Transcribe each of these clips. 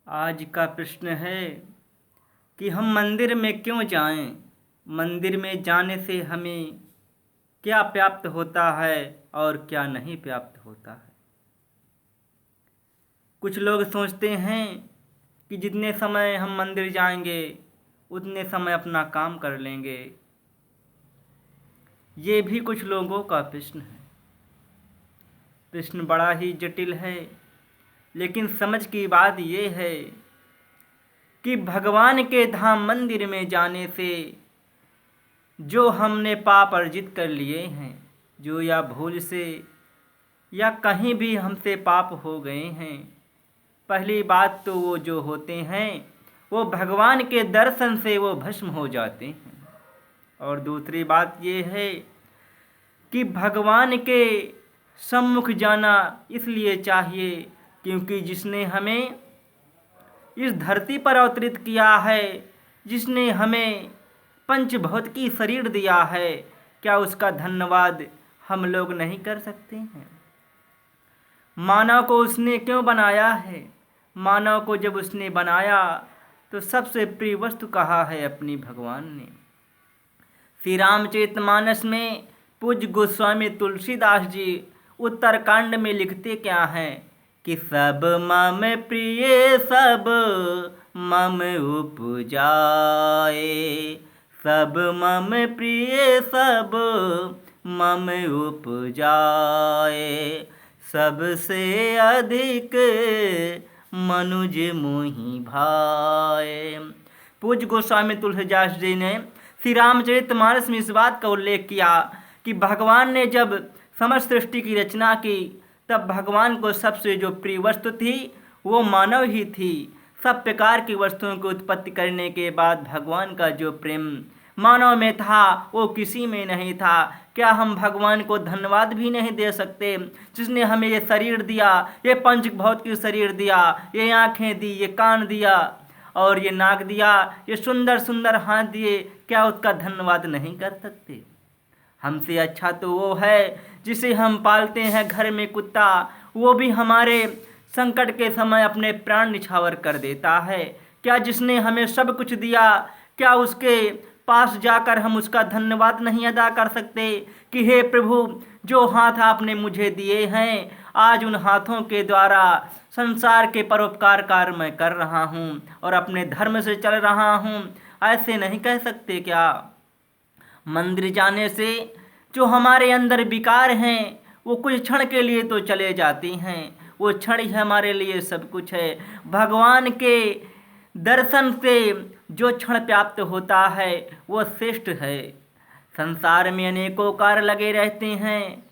आज का प्रश्न है कि हम मंदिर में क्यों जाएं? मंदिर में जाने से हमें क्या प्राप्त होता है और क्या नहीं प्राप्त होता है। कुछ लोग सोचते हैं कि जितने समय हम मंदिर जाएंगे उतने समय अपना काम कर लेंगे। ये भी कुछ लोगों का प्रश्न है। प्रश्न बड़ा ही जटिल है, लेकिन समझ की बात ये है कि भगवान के धाम मंदिर में जाने से जो हमने पाप अर्जित कर लिए हैं, जो या भूल से या कहीं भी हमसे पाप हो गए हैं, पहली बात तो वो जो होते हैं वो भगवान के दर्शन से वो भस्म हो जाते हैं। और दूसरी बात ये है कि भगवान के सम्मुख जाना इसलिए चाहिए क्योंकि जिसने हमें इस धरती पर अवतरित किया है, जिसने हमें पंचभौत की शरीर दिया है, क्या उसका धन्यवाद हम लोग नहीं कर सकते हैं? मानव को उसने क्यों बनाया है? मानव को जब उसने बनाया तो सबसे प्रिय वस्तु कहा है अपनी भगवान ने। श्री रामचरितमानस में पूज्य गोस्वामी तुलसीदास जी उत्तरकांड में लिखते क्या हैं कि सब मम प्रिय सब मम उपजाए, सब मम प्रिय सब मम उपजाए, सबसे अधिक मनुज मोहि भाए। पूज्य गोस्वामी तुलसीदास जी ने श्री रामचरितमानस में इस बात का उल्लेख किया कि भगवान ने जब समस्त सृष्टि की रचना की तब भगवान को सबसे जो प्रिय वस्तु थी वो मानव ही थी। सब प्रकार की वस्तुओं की उत्पत्ति करने के बाद भगवान का जो प्रेम मानव में था वो किसी में नहीं था। क्या हम भगवान को धन्यवाद भी नहीं दे सकते जिसने हमें ये शरीर दिया, ये पंचभौत की शरीर दिया, ये आँखें दी, ये कान दिया और ये नाक दिया, ये सुंदर सुंदर हाथ दिए? क्या उसका धन्यवाद नहीं कर सकते? हमसे अच्छा तो वो है जिसे हम पालते हैं घर में कुत्ता, वो भी हमारे संकट के समय अपने प्राण निछावर कर देता है। क्या जिसने हमें सब कुछ दिया, क्या उसके पास जाकर हम उसका धन्यवाद नहीं अदा कर सकते कि हे प्रभु, जो हाथ आपने मुझे दिए हैं आज उन हाथों के द्वारा संसार के परोपकार कार्य मैं कर रहा हूँ और अपने धर्म से चल रहा हूँ? ऐसे नहीं कह सकते क्या? मंदिर जाने से जो हमारे अंदर विकार हैं वो कुछ क्षण के लिए तो चले जाती हैं, वो क्षण ही हमारे लिए सब कुछ है। भगवान के दर्शन से जो क्षण प्राप्त होता है वो श्रेष्ठ है। संसार में अनेकों कार्य लगे रहते हैं,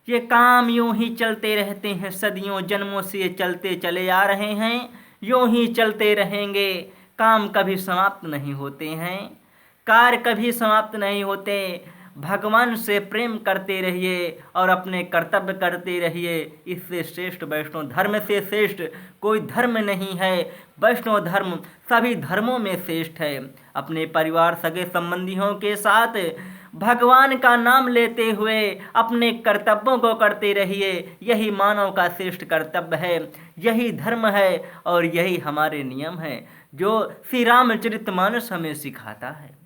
ये काम यूं ही चलते रहते हैं, सदियों जन्मों से ये चलते चले आ रहे हैं, यूं ही चलते रहेंगे। काम कभी समाप्त नहीं होते हैं, कार्य कभी समाप्त नहीं होते। भगवान से प्रेम करते रहिए और अपने कर्तव्य करते रहिए। इससे श्रेष्ठ वैष्णव धर्म से श्रेष्ठ कोई धर्म नहीं है। वैष्णव धर्म सभी धर्मों में श्रेष्ठ है। अपने परिवार सगे संबंधियों के साथ भगवान का नाम लेते हुए अपने कर्तव्यों को करते रहिए। यही मानव का श्रेष्ठ कर्तव्य है, यही धर्म है और यही हमारे नियम है जो श्री रामचरितमानस हमें सिखाता है।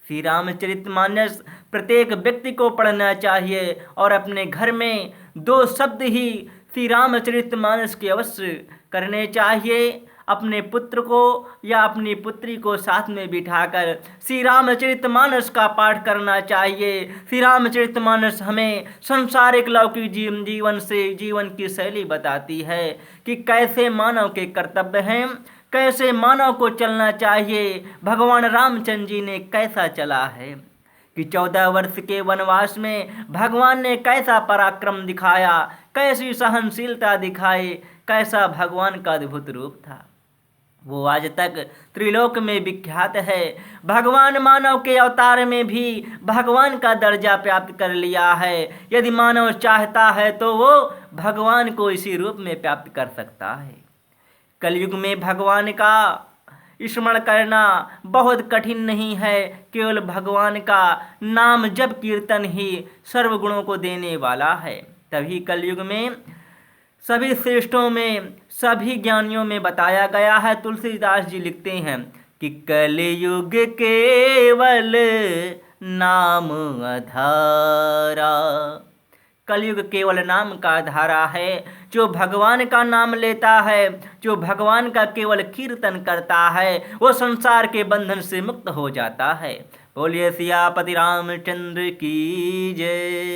श्री रामचरितमानस प्रत्येक व्यक्ति को पढ़ना चाहिए और अपने घर में 2 शब्द ही श्री रामचरितमानस के अवश्य करने चाहिए। अपने पुत्र को या अपनी पुत्री को साथ में बिठाकर श्री रामचरितमानस का पाठ करना चाहिए। श्री रामचरितमानस हमें संसारिक लौकिक जीवन से जीवन की शैली बताती है कि कैसे मानव के कर्तव्य हैं, कैसे मानव को चलना चाहिए। भगवान रामचंद्र जी ने कैसा चला है कि 14 वर्ष के वनवास में भगवान ने कैसा पराक्रम दिखाया, कैसी सहनशीलता दिखाई, कैसा भगवान का अद्भुत रूप था। वो आज तक त्रिलोक में विख्यात है। भगवान मानव के अवतार में भी भगवान का दर्जा प्राप्त कर लिया है। यदि मानव चाहता है तो वो भगवान को इसी रूप में प्राप्त कर सकता है। कलयुग में भगवान का स्मरण करना बहुत कठिन नहीं है। केवल भगवान का नाम जप कीर्तन ही सर्वगुणों को देने वाला है। तभी कलयुग में सभी श्रेष्ठों में, सभी ज्ञानियों में बताया गया है। तुलसीदास जी लिखते हैं कि कलयुग केवल नाम आधारा। कलयुग केवल नाम का आधारा है। जो भगवान का नाम लेता है, जो भगवान का केवल कीर्तन करता है, वो संसार के बंधन से मुक्त हो जाता है। बोलिए सियापति रामचंद्र की जय।